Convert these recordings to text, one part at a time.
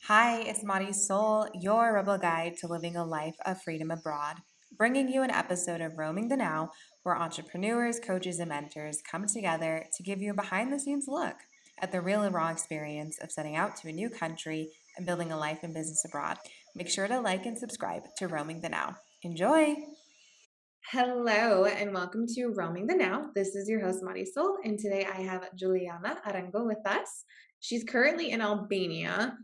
Hi, it's Marisol, your rebel guide to living a life of freedom abroad, bringing you an episode of Roaming the Now, where entrepreneurs, coaches, and mentors come together to give you a behind the scenes look at the real and raw experience of setting out to a new country and building a life and business abroad. Make sure to like and subscribe to Roaming the Now. Enjoy! Hello and welcome to Roaming the Now. This is your host Marisol, and today I have Juliana Arango with us. She's currently in Albania,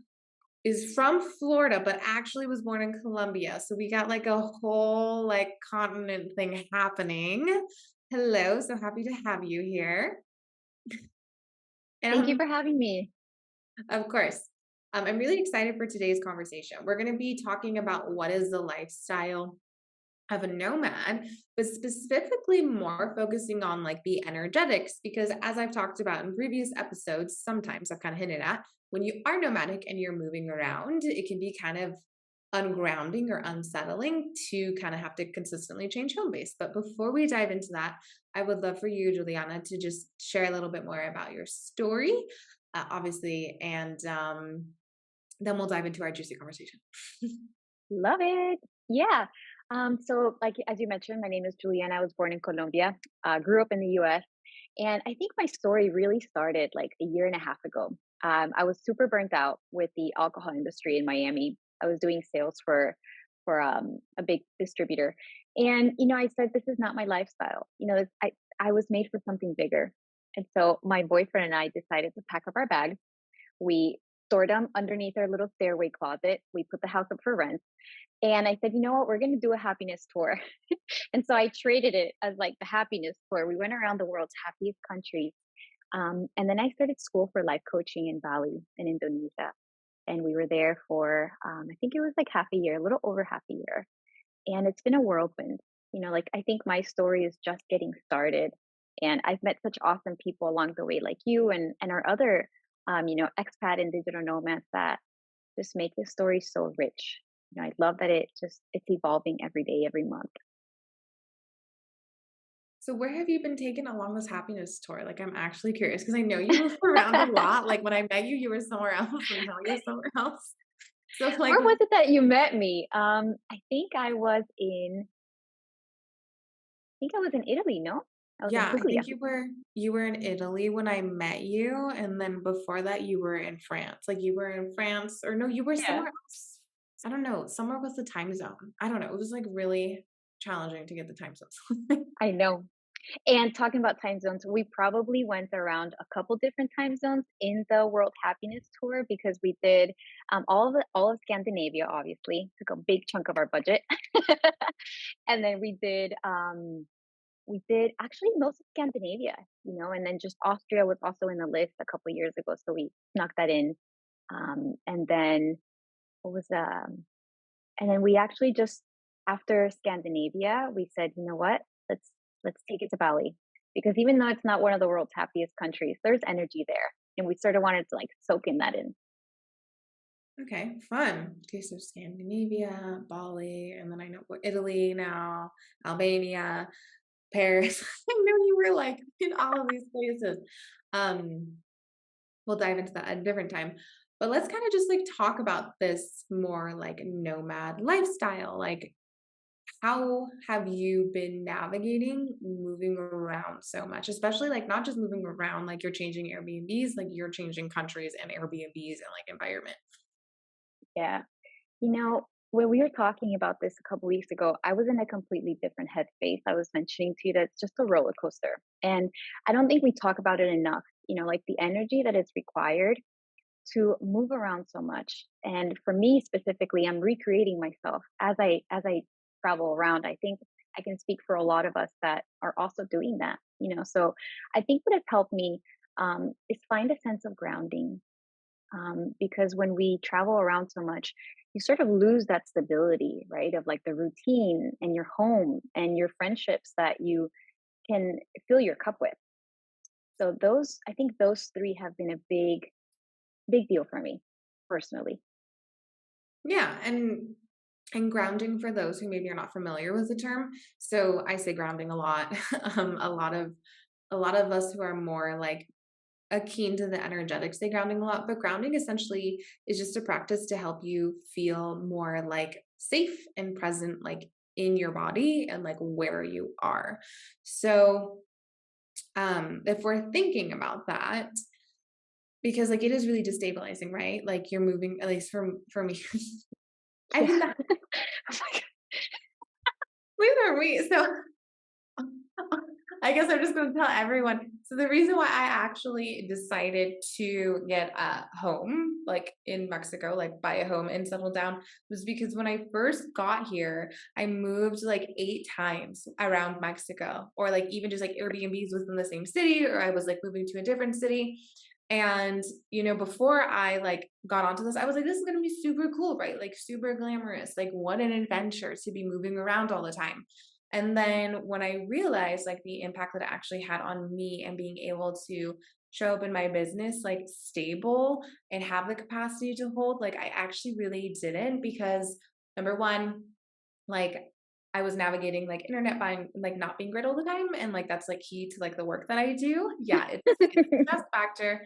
is from Florida, but actually was born in Colombia. So we got like a whole like continent thing happening. Hello, so happy to have you here. Thank you And for having me. of course, I'm really excited for today's conversation. We're going to be talking about what is the lifestyle of a nomad, but specifically more focusing on like the energetics, because as I've talked about in previous episodes, sometimes I've kind of hinted at when you are nomadic and you're moving around, it can be kind of ungrounding or unsettling to kind of have to consistently change home base. But before we dive into that, I would love for you, Juliana, to just share a little bit more about your story, obviously, and then we'll dive into our juicy conversation. Love it. Yeah. So like as you mentioned, my name is Juliana. I was born in Colombia, grew up in the US. And I think my story really started like a year and a half ago. I was super burnt out with the alcohol industry in Miami. I was doing sales for a big distributor. And I said, this is not my lifestyle. I was made for something bigger. And so my boyfriend and I decided to pack up our bags. We stored them underneath our little stairway closet. We put the house up for rent. And I said, you know what? We're going to do a happiness tour. And so I traded it as like the happiness tour. We went around the world's happiest countries. And then I started school for life coaching in Bali in Indonesia. And we were there for, I think it was like half a year, a little over half a year. And it's been a whirlwind. Like I think my story is just getting started. And I've met such awesome people along the way, like you and our other, expat and digital nomads that just make this story so rich. I love that it's evolving every day, every month. So where have you been taken along this happiness tour? Like, I'm actually curious because I know you move around a lot. Like when I met you, you were somewhere else, and now you're somewhere else. So like, Where was it that you met me? I think I was in Italy, no? I was in yeah, I Puglia. think you were in Italy when I met you, and then before that, you were in France. Like you were in France, or no, you were Yeah. somewhere else. I don't know, somewhere with the time zone. I don't know. It was like really challenging to get the time zones. I know. And talking about time zones, we probably went around a couple different time zones in the World Happiness Tour because we did all of Scandinavia. Obviously, took a big chunk of our budget, and then we did actually most of Scandinavia. And then just Austria was also in the list a couple years ago, so we snuck that in. And then what was and then we actually just after Scandinavia, we said, you know what? Let's take it to Bali because even though it's not one of the world's happiest countries, there's energy there, and we sort of wanted to like soak in that in. Okay, fun. Okay, so Scandinavia, Bali, and then I know Italy now, Albania, Paris. I know you were like in all of these places. Um, we'll dive into that at a different time. But let's kind of just like talk about this more like nomad lifestyle. Like, how have you been navigating moving around so much? Especially like not just moving around, like you're changing Airbnbs, like you're changing countries and Airbnbs and like environment. Yeah. When we were talking about this a couple weeks ago, I was in a completely different headspace. I was mentioning to you that it's just a roller coaster. And I don't think we talk about it enough, like the energy that is required to move around so much. And for me specifically, I'm recreating myself as I travel around. I think I can speak for a lot of us that are also doing that. So I think what has helped me is find a sense of grounding because when we travel around so much, you sort of lose that stability, right? Of like the routine and your home and your friendships that you can fill your cup with. So I think those three have been a big deal for me personally. Yeah, and grounding for those who maybe are not familiar with the term. So I say grounding a lot. A lot of us who are more like keen to the energetics say grounding a lot, but grounding essentially is just a practice to help you feel more like safe and present, like in your body and like where you are. So, if we're thinking about that, because like it is really destabilizing, right? Like you're moving, at least for me. I Yeah. think that these are me. So I guess I'm just going to tell everyone. So the reason why I actually decided to get a home, like in Mexico, like buy a home and settle down, was because when I first got here, I moved like 8 times around Mexico, or like even just like Airbnbs within the same city, or I was like moving to a different city. And before I like got onto this, I was like, this is gonna be super cool, right? Like super glamorous. Like what an adventure to be moving around all the time. And then when I realized like the impact that it actually had on me and being able to show up in my business like stable and have the capacity to hold, like I actually really didn't because number one, like I was navigating like internet buying, like not being great all the time. And like that's like key to like the work that I do. Yeah, it's a stress factor.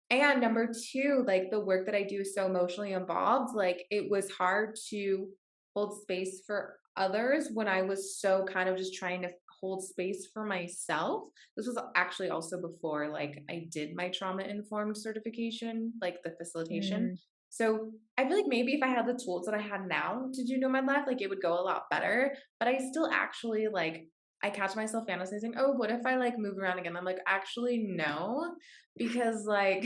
And number two, like the work that I do is so emotionally involved. Like it was hard to hold space for others when I was so kind of just trying to hold space for myself. This was actually also before like I did my trauma informed certification, like the facilitation. Mm. So I feel like maybe if I had the tools that I had now to do Nomad Life, like it would go a lot better. But I still actually like I catch myself fantasizing, oh, what if I like move around again? I'm like, actually, no, because like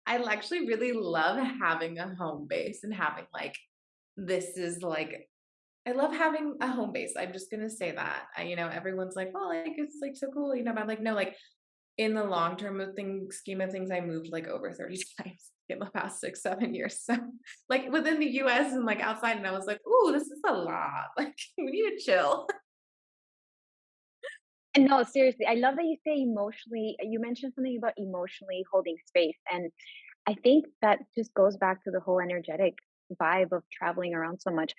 I actually really love having a home base and having like this is like I love having a home base. I'm just gonna say that. Everyone's like, well, like it's like so cool, but I'm like, no, like in the long term of things scheme of things, I moved like over 30 times in the past 6, 7 years. So like within the US and like outside, and I was like, ooh, this is a lot. Like we need to chill. And no, seriously, I love that you say emotionally. You mentioned something about emotionally holding space. And I think that just goes back to the whole energetic vibe of traveling around so much.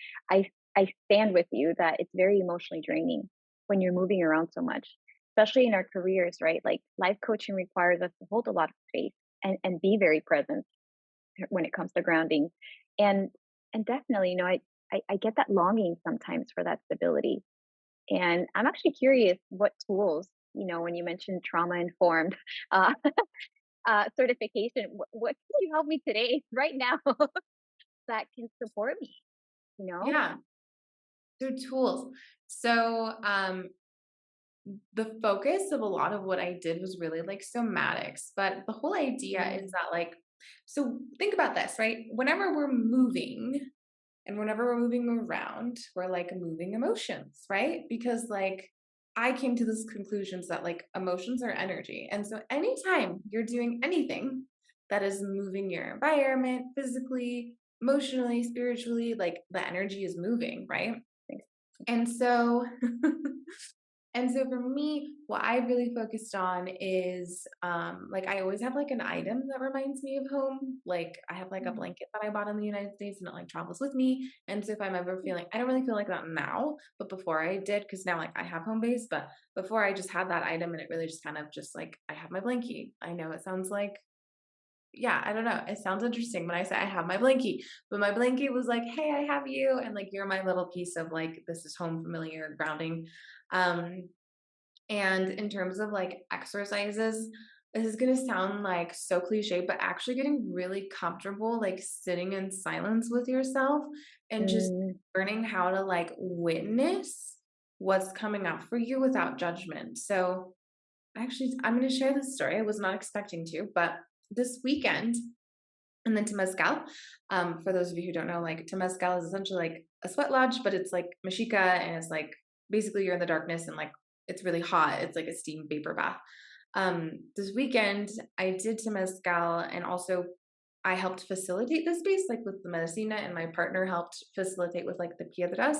I stand with you that it's very emotionally draining when you're moving around so much, especially in our careers, right? Like life coaching requires us to hold a lot of space and be very present when it comes to grounding. And and definitely, I get that longing sometimes for that stability. And I'm actually curious what tools, when you mentioned trauma informed uh, certification, what can you help me today, right now, that can support me? You know? Yeah. So tools. So the focus of a lot of what I did was really like somatics, but the whole idea is Mm, that like so think about this, right? Whenever we're moving and whenever we're moving around, we're like moving emotions, right? Because like I came to this conclusions that like emotions are energy. And so anytime you're doing anything that is moving your environment physically, emotionally, spiritually, like the energy is moving, right? thanks. And so And so for me, what I really focused on is like I always have like an item that reminds me of home. Like I have like a Mm, blanket that I bought in the United States and it like travels with me. And so if I'm ever feeling, I don't really feel like that now, but before I did, because now like I have home base, but before I just had that item and it really just kind of just like I have my blankie. I know it sounds like yeah, I don't know. It sounds interesting when I say I have my blankie, but my blankie was like, hey, I have you, and like you're my little piece of like this is home familiar grounding. Um, and in terms of like exercises, this is going to sound like so cliche, but actually getting really comfortable, like sitting in silence with yourself and just mm, learning how to like witness what's coming up for you without judgment. So, actually, I'm going to share this story. I was not expecting to, but this weekend, and then Temazcal, for those of you who don't know, like Temazcal is essentially like a sweat lodge, but it's like Mexica and it's like basically you're in the darkness and like it's really hot. It's like a steam vapor bath. This weekend I did Temazcal and also I helped facilitate the space, like with the medicina, and my partner helped facilitate with like the piedras.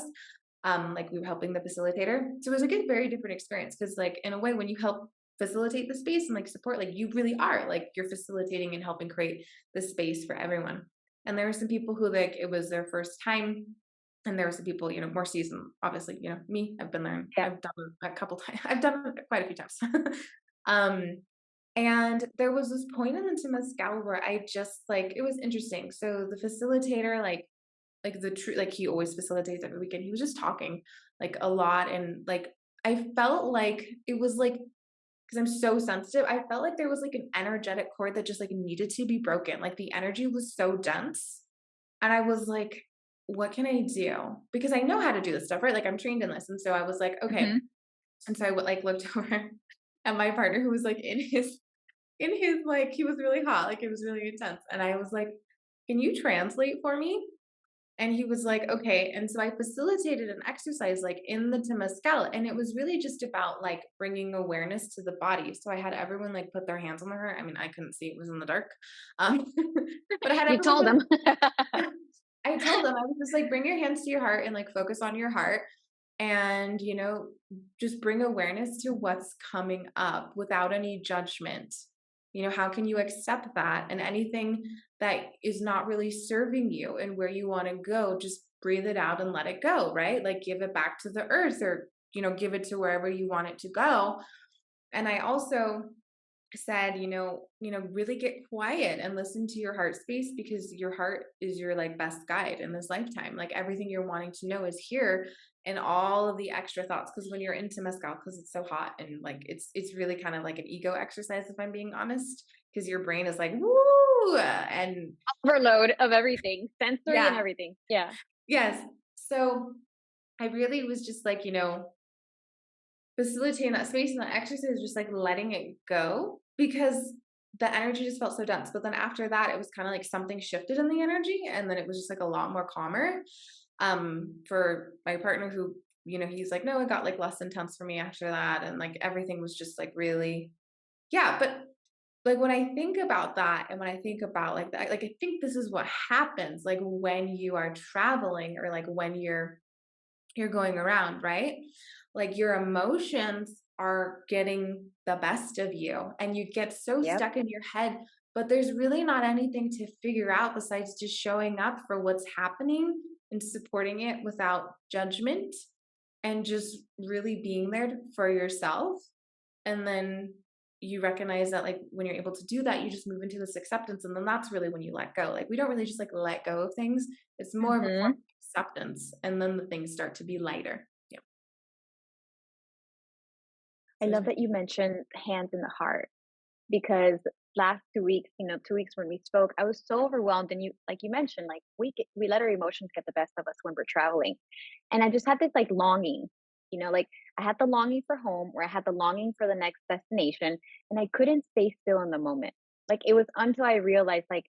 Like we were helping the facilitator. So it was like a very different experience because like in a way when you help facilitate the space and like support, like you really are like you're facilitating and helping create the space for everyone. And there were some people who like it was their first time. And there were some people, more seasoned, obviously, me, I've been there. yeah. I've done it a couple times. I've done it quite a few times. um, And there was this point in the Temescal where I just like it was interesting. So the facilitator, like the true like he always facilitates every weekend. He was just talking like a lot and like I felt like it was like because I'm so sensitive, I felt like there was like an energetic cord that just like needed to be broken. Like the energy was so dense. And I was like, what can I do? Because I know how to do this stuff, right? Like I'm trained in this. And so I was like, okay. Mhm. And so I would like looked over at my partner who was like in his like he was really hot, like it was really intense. And I was like, can you translate for me? And he was like, okay. And so I facilitated an exercise like in the Temescal. And it was really just about like bringing awareness to the body. So I had everyone like put their hands on their heart. I mean, I couldn't see, it was in the dark. Um, but I had You everyone told them. I told them, I was just like, bring your hands to your heart and like focus on your heart and, just bring awareness to what's coming up without any judgment. How can you accept that? And anything that is not really serving you and where you want to go, just breathe it out and let it go, right? Like give it back to the earth or, give it to wherever you want it to go. And I also said, really get quiet and listen to your heart space because your heart is your like best guide in this lifetime. Like everything you're wanting to know is here and all of the extra thoughts. Cause when you're into mezcal, cause it's so hot and like it's really kind of like an ego exercise, if I'm being honest, because your brain is like, woo. And Overload of everything, sensory and yeah, everything. Yeah. yes. So I really was just like, facilitating that space and that exercise, just like letting it go because the energy just felt so dense. But then after that, it was kind of like something shifted in the energy, and then it was just like a lot more calmer. For my partner, who he's like, no, it got like less intense for me after that, and like everything was just like really, yeah. But like when I think about that, and when I think about like that, like I think this is what happens, like when you are traveling or like when you're going around, right? Like your emotions are getting the best of you and you get so Yep. stuck in your head, but there's really not anything to figure out besides just showing up for what's happening and supporting it without judgment and just really being there for yourself. And then you recognize that like when you're able to do that, you just move into this acceptance. And then that's really when you let go. Like we don't really just like let go of things. It's more of a form Mhm. of acceptance. And then the things start to be lighter. Yeah. I So love that you mentioned hands in the heart because last 2 weeks, 2 weeks when we spoke, I was so overwhelmed. And like you mentioned, like we let our emotions get the best of us when we're traveling. And I just had this like longing, like I had the longing for home or I had the longing for the next destination and I couldn't stay still in the moment. Like it was until I realized like,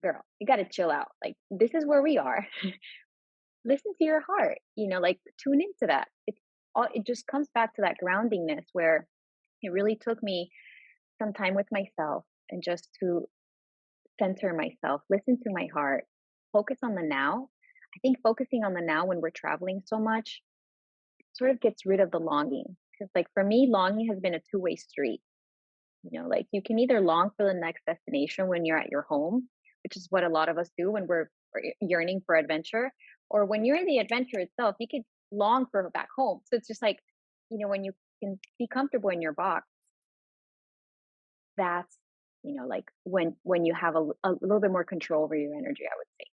girl, you got to chill out. Like this is where we are. Listen to your heart, like tune into that. It just comes back to that groundingness where it really took me some time with myself and just to center myself, listen to my heart, focus on the now. I think focusing on the now when we're traveling so much sort of gets rid of the longing. Because, like, for me, longing has been a two-way street. Like you can either long for the next destination when you're at your home, which is what a lot of us do when we're yearning for adventure, or when you're in the adventure itself, you could long for back home. So it's just like, when you can be comfortable in your box, that's like when you have a little bit more control over your energy, I would say.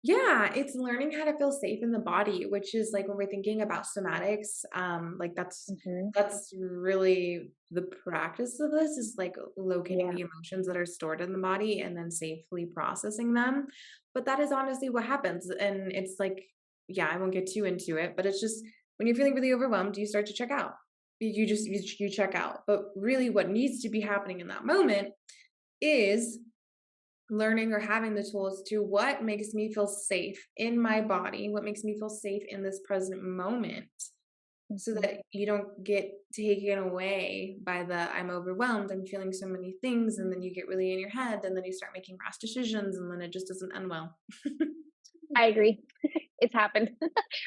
yeah, it's learning how to feel safe in the body, which is like when we're thinking about somatics, like Hmm. that's really the practice of this is like locating Yeah, the emotions that are stored in the body and then safely processing them. But that is honestly what happens. And it's like, yeah, I won't get too into it, but it's just when you're feeling really overwhelmed, you start to check out. You check out. But really what needs to be happening in that moment is learning or having the tools to what makes me feel safe in my body, what makes me feel safe in this present moment, so hmm, that you don't get taken away by the I'm overwhelmed, I'm feeling so many things, and then you get really in your head, and then you start making rash decisions, and then it just doesn't end well. I agree. It's happened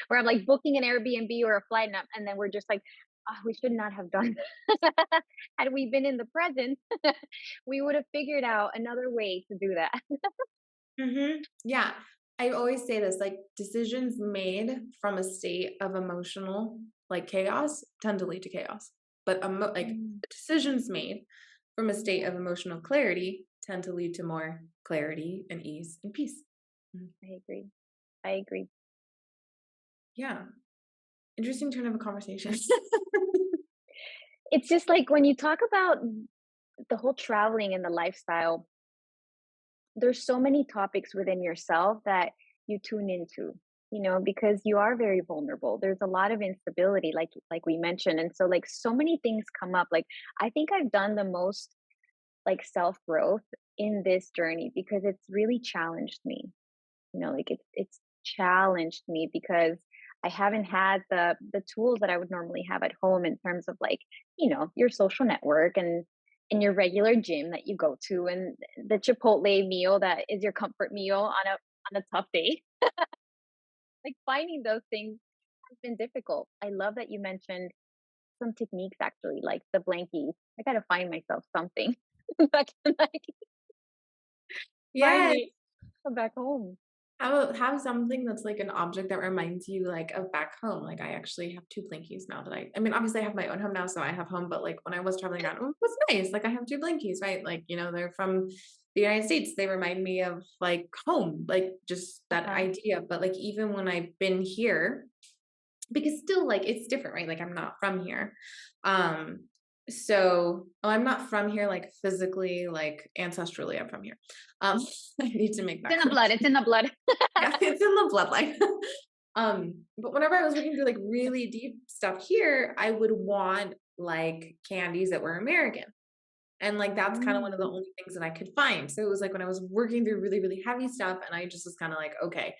where I'm like booking an Airbnb or a flight, and then we're just like, oh, we should not have done that. Had we been in the present, we would have figured out another way to do that. Yeah. I always say this like decisions made from a state of emotional like chaos tend to lead to chaos. But like Mm. decisions made from a state of emotional clarity tend to lead to more clarity and ease and peace. Mhm. I agree. I agree. Yeah. Interesting turn of a conversation. It's just like when you talk about the whole traveling and the lifestyle, there's so many topics within yourself that you tune into, because you are very vulnerable. There's a lot of instability, like we mentioned. And so like so many things come up. Like I think I've done the most like self growth in this journey because it's really challenged me. Like it's challenged me because I haven't had the tools that I would normally have at home in terms of like, your social network and your regular gym that you go to and the Chipotle meal that is your comfort meal on a tough day. Like finding those things has been difficult. I love that you mentioned some techniques actually, like the blankies. I gotta find myself something that can like find Yes. me come back home. Have something that's like an object that reminds you like of back home. Like I actually have two blankies now that I mean, obviously I have my own home now, so I have home, but like when I was traveling around, it was nice. Like I have two blankies, right? Like, they're from the United States. They remind me of like home, like just that Uh-huh. idea. But like even when I've been here, because still like it's different, right? Like I'm not from here. Um I'm not from here like physically, like ancestrally I'm from here. Um I need to make It's that in the blood. correction. It's in the blood. Yeah, it's in the bloodline. But whenever I was working through like really deep stuff here, I would want like candies that were American. And like that's kind of one of the Mm, only things that I could find. So it was like when I was working through really, really heavy stuff, and I just was kind of like, okay,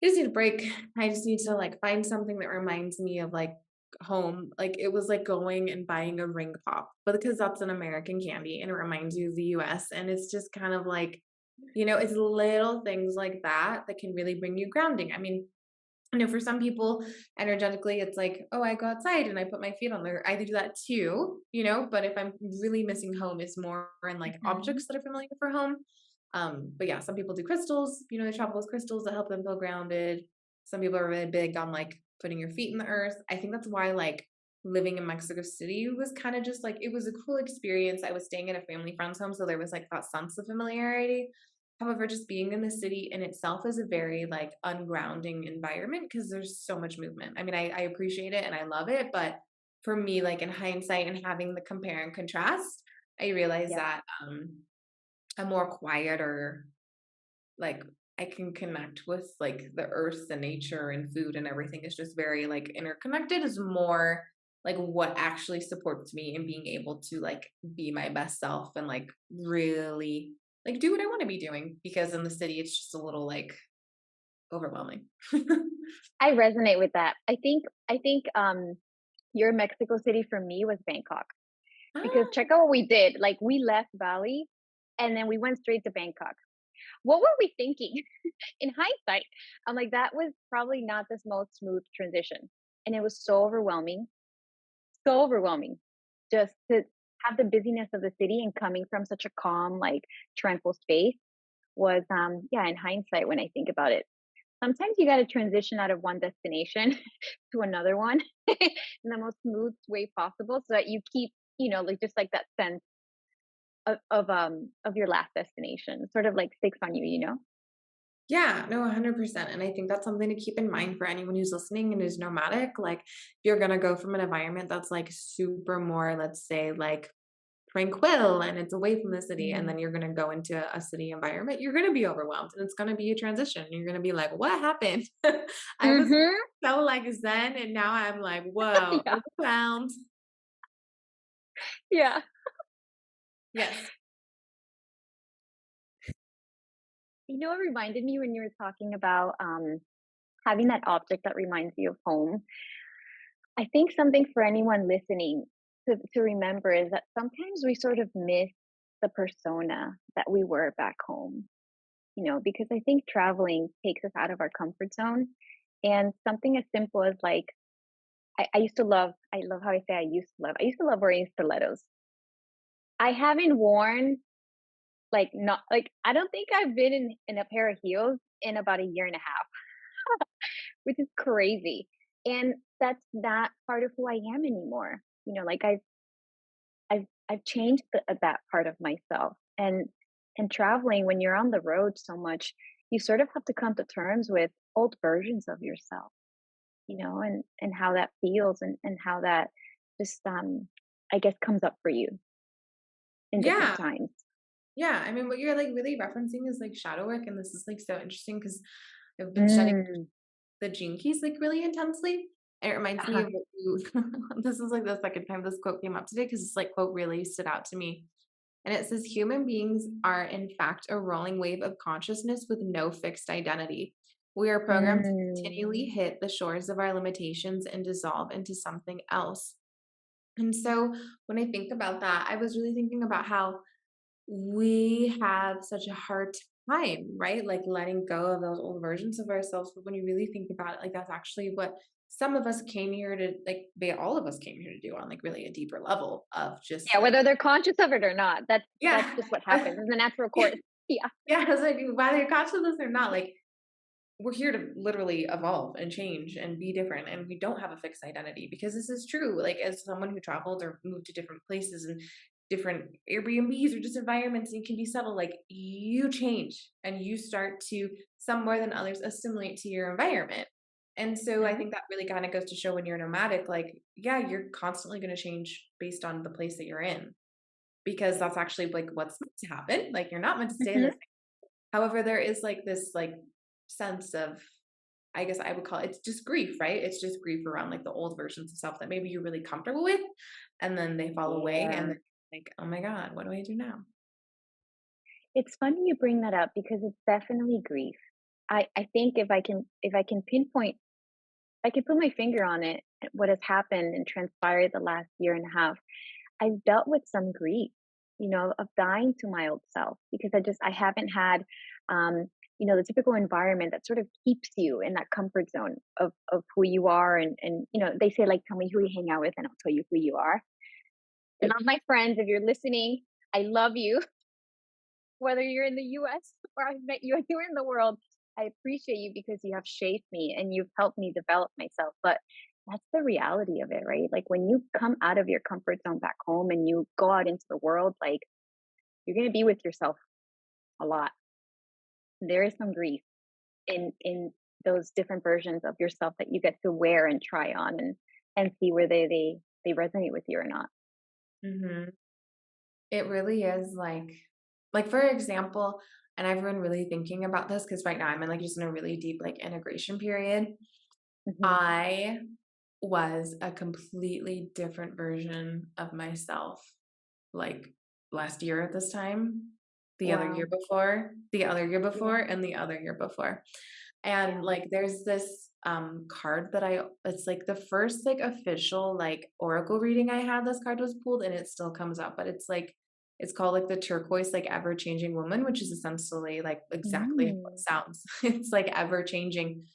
I just need a break. I just need to like find something that reminds me of like home. Like it was like going and buying a ring pop, but because that's an American candy and it reminds you of the US. And it's just kind of like, it's little things like that that can really bring you grounding. I mean, for some people, energetically, it's like, oh, I go outside and I put my feet on there. I do that too, but if I'm really missing home, is more in like mhm. objects that are familiar for home. But yeah, some people do crystals, they travel with crystals that help them feel grounded. Some people are really big on like putting your feet in the earth. I think that's why like living in Mexico City was kind of just like it was a cool experience. I was staying at a family friend's home, so there was like that sense of familiarity. However, just being in the city in itself is a very like ungrounding environment because there's so much movement. I mean, I appreciate it and I love it, but for me, like in hindsight and having the compare and contrast, I realized Yep. that a more quiet or like I can connect with like the earth and nature and food and everything is just very like interconnected is more like what actually supports me in being able to like be my best self and like really like do what I want to be doing because in the city it's just a little like overwhelming. I resonate with that. I think your Mexico City for me was Bangkok. Because Ah, check out what we did. Like we left Bali and then we went straight to Bangkok. What were we thinking? In hindsight, I'm like, that was probably not the most smooth transition. And it was so overwhelming just to have the busyness of the city and coming from such a calm, like tranquil space was, yeah, in hindsight, when I think about it, sometimes you got to transition out of one destination to another one in the most smooth way possible so that you keep, like just like that sense of your last destination sort of like sticks on you. yeah, no, 100%. And I think that's something to keep in mind for anyone who's listening and who's nomadic. Like, if you're going to go from an environment that's like super more, let's say, like tranquil and it's away from the city, and Mm. then you're going to go into a city environment, you're going to be overwhelmed and it's going to be a transition. You're going to be like, what happened? I was Mhm. so like zen, and now I'm like, whoa, Yeah. overwhelmed. Yeah. Yes. It reminded me when you were talking about having that object that reminds you of home. I think something for anyone listening to remember is that sometimes we sort of miss the persona that we were back home, because I think traveling takes us out of our comfort zone. And something as simple as like, I love how I say I used to love wearing stilettos. I haven't worn like not like I don't think I've been in a pair of heels in about a year and a half, which is crazy. And that's not part of who I am anymore. Like I've changed that part of myself, and traveling when you're on the road so much, you sort of have to come to terms with old versions of yourself, and how that feels and how that just I guess comes up for you in different Yeah. times. Yeah. I mean, what you're like really referencing is like shadow work. And this is like so interesting because I've been studying Mm. the gene keys like really intensely. And it reminds me Uh-huh. of what you, this is like the second time this quote came up today because this like quote really stood out to me. And it says, human beings are in fact a rolling wave of consciousness with no fixed identity. We are programmed to continually Mm. hit the shores of our limitations and dissolve into something else. And so when I think about that, I was really thinking about how we have such a hard time, right? Like letting go of those old versions of ourselves. But when you really think about it, like that's actually what some of us came here to like all of us came here to do on like really a deeper level of just Yeah, like, whether they're conscious of it or not, that's yeah. just what happens. It's the natural Yeah. course. Yeah. Yeah. It's like whether you're conscious of this or not, like we're here to literally evolve and change and be different. And we don't have a fixed identity because this is true. Like as someone who traveled or moved to different places and different Airbnbs or just environments, and you can be settled, like you change and you start to some more than others assimilate to your environment. And so I Yeah. think that really kind of goes to show when you're nomadic, like, yeah, you're constantly going to change based on the place that you're in because that's actually like what's meant to happen. Like you're not meant to stay in Mhm. this. However, there is like this like sense of, I guess I would call it's just grief, right? It's just grief around like the old versions of self that maybe you're really comfortable with, and then they fall away, and Yeah. then like, oh my god, what do I do now? It's funny you bring that up because it's definitely grief. I think if I can pinpoint, I can put my finger on it, what has happened and transpired the last year and a half. I've dealt with some grief, of dying to my old self because I haven't had, the typical environment that sort of keeps you in that comfort zone of who you are. And, they say, like, tell me who you hang out with and I'll tell you who you are. And all my friends, if you're listening, I love you, whether you're in the US or I've met you anywhere in the world. I appreciate you because you have shaped me and you've helped me develop myself. But that's the reality of it, right? Like when you come out of your comfort zone back home and you go out into the world, like you're going to be with yourself a lot. There is some grief in those different versions of yourself that you get to wear and try on and see where they resonate with you or not. Hmm. It really is like for example, and I've been really thinking about this because right now I'm in like just in a really deep like integration period. Hmm. I was a completely different version of myself like last year at this time, the other year Wow. before, the other year before, Yeah. and the other year before. And Yeah. like there's this card that it's like the first like official like oracle reading I had, this card was pulled and it still comes up, but it's like it's called like the turquoise like ever changing woman, which is essentially like exactly what it Mm. sounds. It's like ever changing.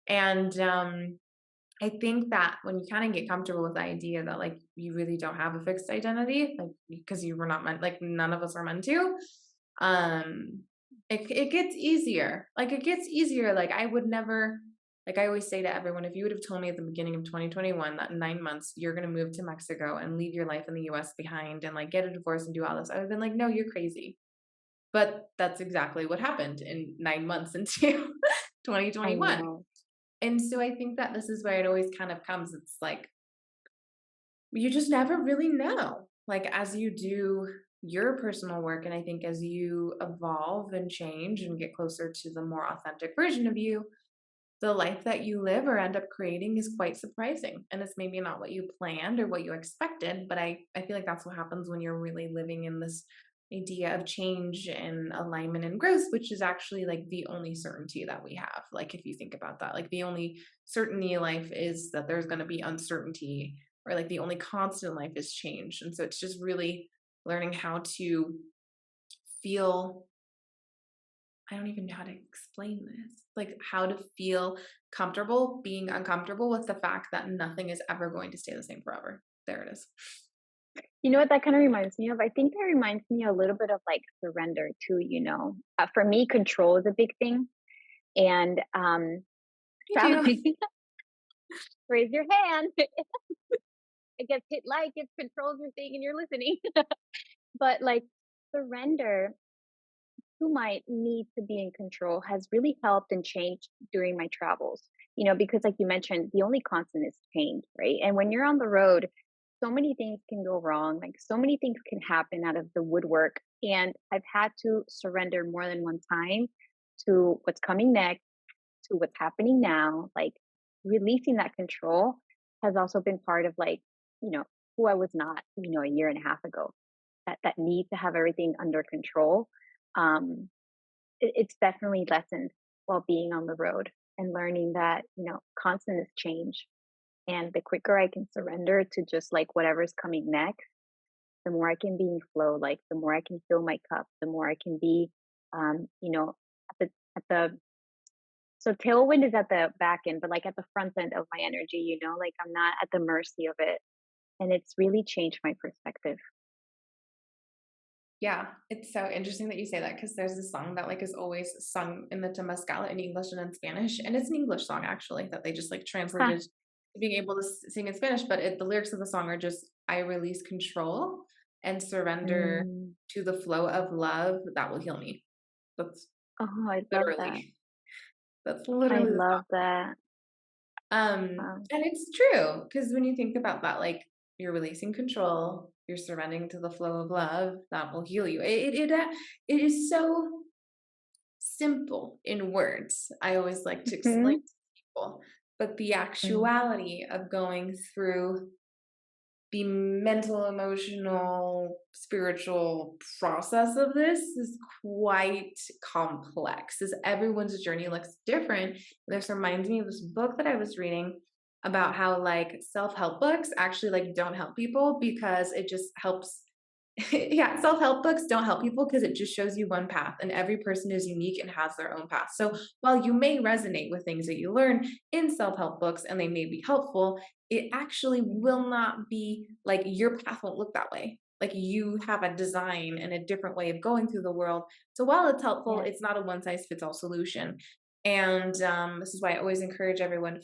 And I think that when you kind of get comfortable with the idea that like you really don't have a fixed identity, like because you were not meant, like none of us are meant to, um, it gets easier. Like it gets easier. Like I would never, like I always say to everyone, if you would have told me at the beginning of 2021 that in 9 months you're gonna move to Mexico and leave your life in the US behind and like get a divorce and do all this, I would have been like, no, you're crazy. But that's exactly what happened in 9 months into I 2021. know. And so I think that this is where it always kind of comes. It's like you just never really know. Like as you do your personal work, and I think as you evolve and change and get closer to the more authentic version of you, the life that you live or end up creating is quite surprising. And it's maybe not what you planned or what you expected, but I feel like that's what happens when you're really living in this idea of change and alignment and growth, which is actually like the only certainty that we have. Like if you think about that, like the only certainty in life is that there's going to be uncertainty, or like the only constant in life is change. And so it's just really learning how to feel, I don't even know how to explain this. Like how to feel comfortable being uncomfortable with the fact that nothing is ever going to stay the same forever. There it is. You know what that kind of reminds me of? I think that reminds me a little bit of like surrender too, For me, control is a big thing. And Me too. traveling, raise your hand. it gets hit like it controls your thing and you're listening. But like surrender to my need to be in control has really helped and changed during my travels. Because like you mentioned, the only constant is change, right? And when you're on the road, so many things can go wrong, like so many things can happen out of the woodwork. And I've had to surrender more than one time to what's coming next, to what's happening now. Like releasing that control has also been part of like, you know, who I was not, a year and a half ago. That need to have everything under control. Um, it's definitely lessened while being on the road and learning that, constant is change. And the quicker I can surrender to just like whatever's coming next, the more I can be in flow, like the more I can fill my cup, the more I can be, at the, so tailwind is at the back end, but like at the front end of my energy, like I'm not at the mercy of it. And it's really changed my perspective. Yeah, it's so interesting that you say that because there's this song that like is always sung in the Temazcal in English and in Spanish, and it's an English song actually that they just like Huh. translated to being able to sing in Spanish. But the lyrics of the song are just "I release control and surrender Mm. to the flow of love that will heal me." That's Oh, I love that. literally that's I literally the love that. Wow. and it's true because when you think about that, like you're releasing control, you're surrendering to the flow of love that will heal you. It is so simple in words. I always like to explain Mhm. to people, but the Mm. actuality of going through the mental, emotional, spiritual process of this is quite complex. As everyone's journey looks different. This reminds me of this book that I was reading about how like self-help books actually like don't help people because it just helps. Yeah, self-help books don't help people because it just shows you one path and every person is unique and has their own path. So while you may resonate with things that you learn in self-help books and they may be helpful, it actually will not be like your path won't look that way. Like you have a design and a different way of going through the world. So while it's helpful, Yes. it's not a one size fits all solution. And this is why I always encourage everyone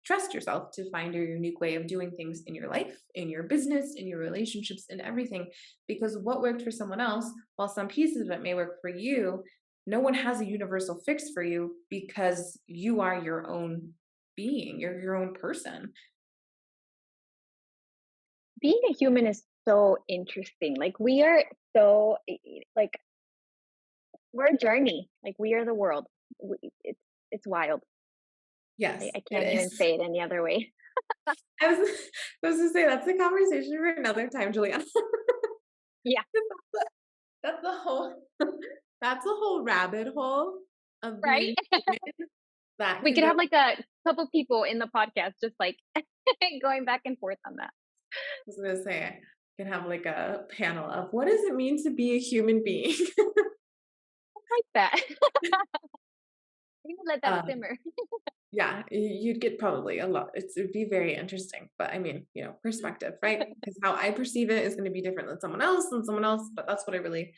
trust yourself to find your unique way of doing things in your life, in your business, in your relationships, in everything. Because what worked for someone else, while some pieces of it may work for you, no one has a universal fix for you because you are your own being, you're your own person. Being a human is so interesting. Like we are so like we're a journey. Like we are the world. It's wild. I, Yes, I it can't even is. say it any other way. I was, I was gonna say that's a conversation for another time, Juliana. Yeah. That's the whole that's a whole rabbit hole of Right. being human that We could could go. have like a couple people in the podcast just like going back and forth on that. I was gonna say I can have like a panel of what does it mean to be a human being. Like that. We can let that um, simmer. yeah, you'd get probably a lot. It would be very interesting, but I mean, perspective, right? Because how I perceive it is going to be different than someone else. But that's what I really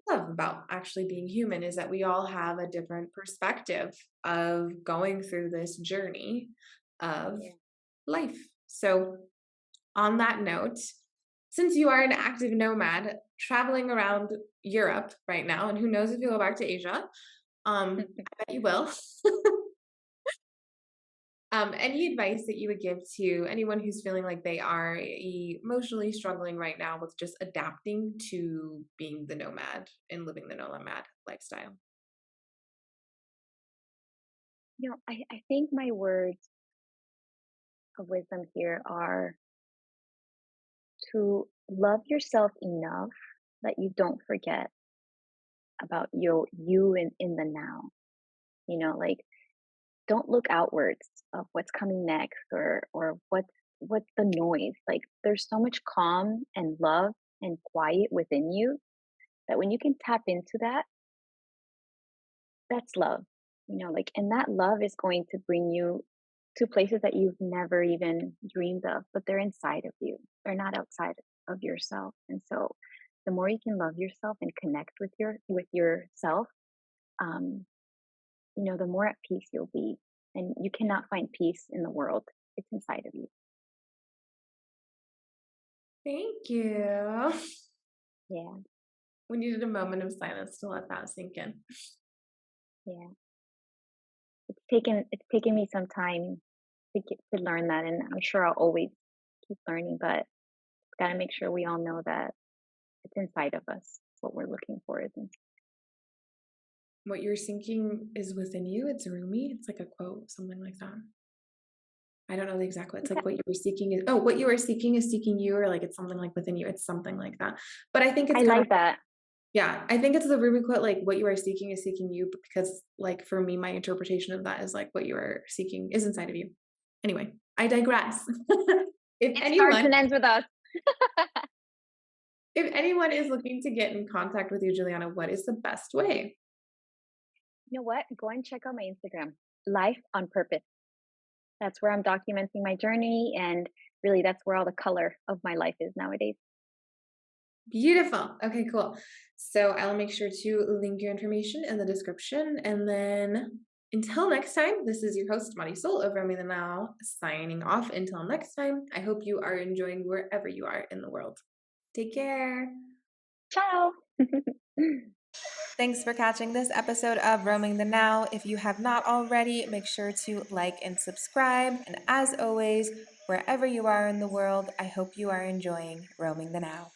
love about actually being human is that we all have a different perspective of going through this journey of Yeah. life. So, on that note, since you are an active nomad traveling around Europe right now, and who knows if you'll go back to Asia, I bet you will. Any advice that you would give to anyone who's feeling like they are emotionally struggling right now with just adapting to being the nomad and living the nomad lifestyle? I think my words of wisdom here are to love yourself enough that you don't forget about you in the now. Like don't look outwards of what's coming next or what's the noise. Like there's so much calm and love and quiet within you that when you can tap into that, that's love. Like and that love is going to bring you to places that you've never even dreamed of, but they're inside of you. They're not outside of yourself. And so the more you can love yourself and connect with yourself, um, the more at peace you'll be. And you cannot find peace in the world. It's inside of you. Thank you. Yeah, We needed a moment of silence to let that sink in. yeah. It's taken me some time to learn that, and I'm sure I'll always keep learning, but gotta make sure we all know that it's inside of us. What we're looking for is What you're seeking is within you. It's Rumi. It's like a quote, something like that. I don't know the exact quote. It's like what you were seeking is what you are seeking is seeking you, or like it's something like within you. It's something like that. But I think it's I kind of like that. yeah, I think it's the Rumi quote, like what you are seeking is seeking you, because like for me, my interpretation of that is like what you are seeking is inside of you. Anyway, I digress. if It starts anyone and ends with us. if anyone is looking to get in contact with you, Juliana, what is the best way? You know what? Go and check out my Instagram, Life on Purpose. That's where I'm documenting my journey, and really that's where all the color of my life is nowadays. Beautiful. Okay, cool. So I'll make sure to link your information in the description. And then until next time, this is your host, Marisol of Roaming the Now, signing off. Until next time, I hope you are enjoying wherever you are in the world. Take care. Ciao. Thanks for catching this episode of Roaming the Now. If you have not already, make sure to like and subscribe. And as always, wherever you are in the world, I hope you are enjoying Roaming the Now.